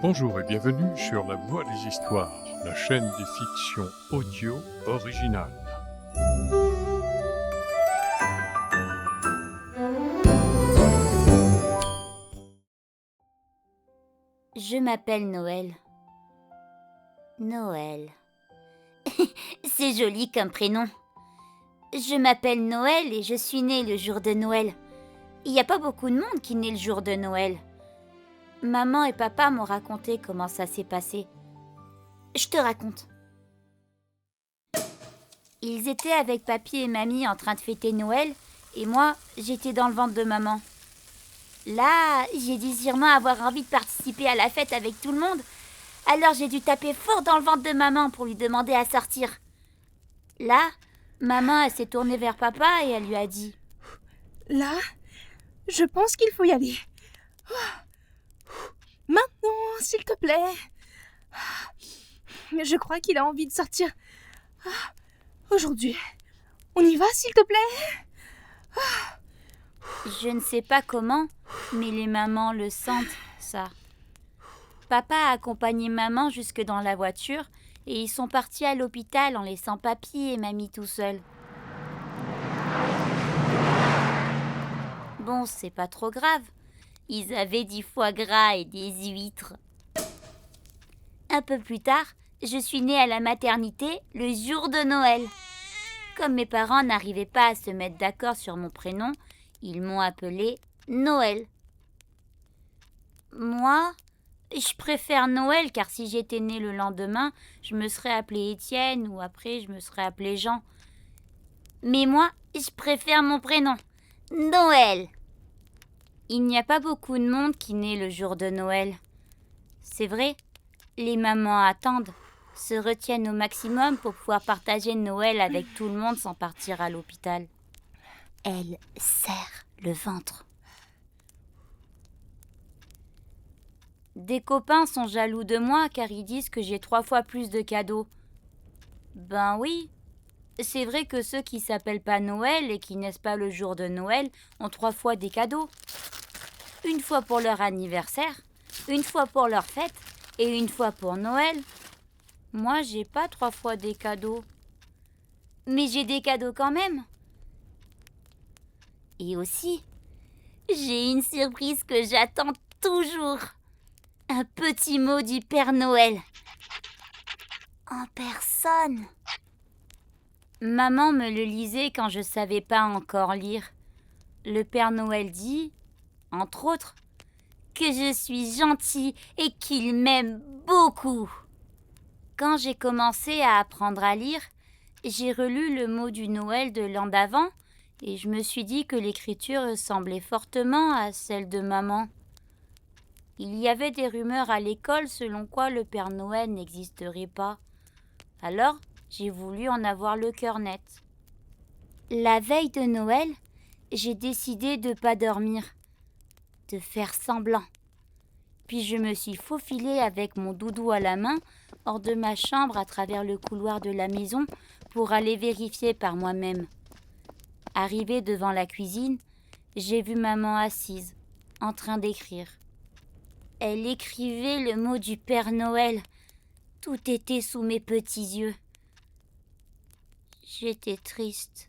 Bonjour et bienvenue sur La Voix des Histoires, la chaîne des fictions audio originales. Je m'appelle Noël. Noël. C'est joli comme prénom. Je m'appelle Noël et je suis née le jour de Noël. Il n'y a pas beaucoup de monde qui naît le jour de Noël. Maman et papa m'ont raconté comment ça s'est passé. Je te raconte. Ils étaient avec papy et mamie en train de fêter Noël et moi, j'étais dans le ventre de maman. Là, j'ai dû sûrement avoir envie de participer à la fête avec tout le monde. Alors j'ai dû taper fort dans le ventre de maman pour lui demander à sortir. Là, maman elle s'est tournée vers papa et elle lui a dit « Là, je pense qu'il faut y aller. Maintenant, s'il te plaît. Je crois qu'il a envie de sortir. Aujourd'hui, on y va, s'il te plaît. » Je ne sais pas comment, mais les mamans le sentent, ça. Papa a accompagné maman jusque dans la voiture et ils sont partis à l'hôpital en laissant papy et mamie tout seuls. Bon, c'est pas trop grave. Ils avaient du foie gras et des huîtres. Un peu plus tard, je suis née à la maternité le jour de Noël. Comme mes parents n'arrivaient pas à se mettre d'accord sur mon prénom, ils m'ont appelée Noël. Moi, je préfère Noël car si j'étais née le lendemain, je me serais appelée Étienne ou après je me serais appelée Jean. Mais moi, je préfère mon prénom, Noël. Il n'y a pas beaucoup de monde qui naît le jour de Noël. C'est vrai, les mamans attendent, se retiennent au maximum pour pouvoir partager Noël avec tout le monde sans partir à l'hôpital. Elle serre le ventre. Des copains sont jaloux de moi car ils disent que j'ai 3 fois plus de cadeaux. Ben oui, c'est vrai que ceux qui s'appellent pas Noël et qui naissent pas le jour de Noël ont 3 fois des cadeaux. Une fois pour leur anniversaire, une fois pour leur fête et une fois pour Noël. Moi, j'ai pas 3 fois des cadeaux. Mais j'ai des cadeaux quand même. Et aussi, j'ai une surprise que j'attends toujours. Un petit mot du Père Noël. En personne. Maman me le lisait quand je savais pas encore lire. Le Père Noël dit, entre autres, que je suis gentil et qu'il m'aime beaucoup. Quand j'ai commencé à apprendre à lire, j'ai relu le mot du Noël de l'an d'avant et je me suis dit que l'écriture ressemblait fortement à celle de maman. Il y avait des rumeurs à l'école selon quoi le Père Noël n'existerait pas. Alors, j'ai voulu en avoir le cœur net. La veille de Noël, j'ai décidé de ne pas dormir, de faire semblant. Puis je me suis faufilée avec mon doudou à la main hors de ma chambre à travers le couloir de la maison pour aller vérifier par moi-même. Arrivée devant la cuisine, j'ai vu maman assise, en train d'écrire. Elle écrivait le mot du Père Noël. Tout était sous mes petits yeux. J'étais triste.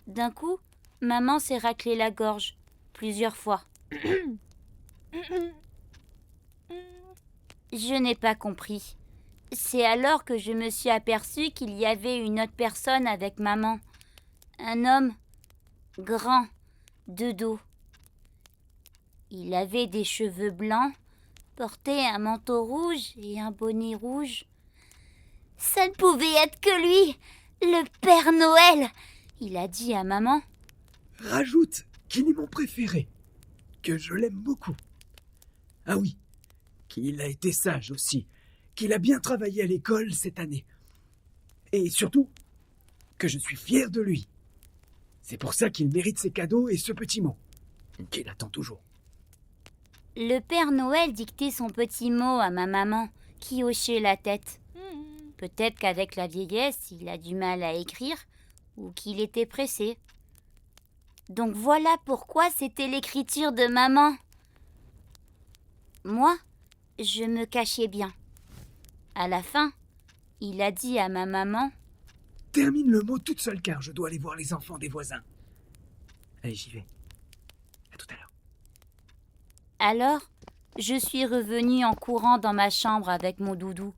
D'un coup, maman s'est raclée la gorge, plusieurs fois. Je n'ai pas compris. C'est alors que je me suis aperçue qu'il y avait une autre personne avec maman. Un homme, grand, de dos. Il avait des cheveux blancs, portait un manteau rouge et un bonnet rouge. Ça ne pouvait être que lui, le Père Noël, il a dit à maman. Rajoute qu'il est mon préféré, que je l'aime beaucoup. Ah oui, qu'il a été sage aussi, qu'il a bien travaillé à l'école cette année. Et surtout, que je suis fier de lui. C'est pour ça qu'il mérite ses cadeaux et ce petit mot, qu'il attend toujours. Le Père Noël dictait son petit mot à ma maman, qui hochait la tête. Peut-être qu'avec la vieillesse, il a du mal à écrire, ou qu'il était pressé. Donc voilà pourquoi c'était l'écriture de maman. Moi, je me cachais bien. À la fin, il a dit à ma maman: Termine le mot toute seule car je dois aller voir les enfants des voisins. Allez, j'y vais. À tout à l'heure. Alors, je suis revenue en courant dans ma chambre avec mon doudou.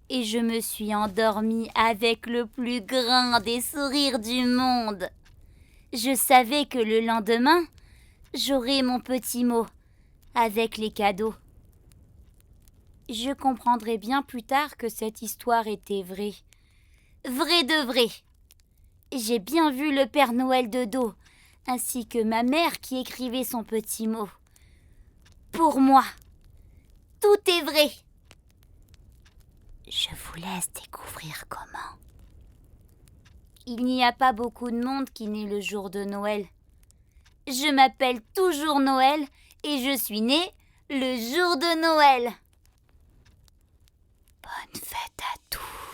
Et je me suis endormie avec le plus grand des sourires du monde. Je savais que le lendemain, j'aurais mon petit mot avec les cadeaux. Je comprendrai bien plus tard que cette histoire était vraie. Vraie de vrai. J'ai bien vu le Père Noël de dos, ainsi que ma mère qui écrivait son petit mot. Pour moi, tout est vrai. Je vous laisse découvrir comment. Il n'y a pas beaucoup de monde qui naît le jour de Noël. Je m'appelle toujours Noël et je suis née le jour de Noël. Bonne fête à tous.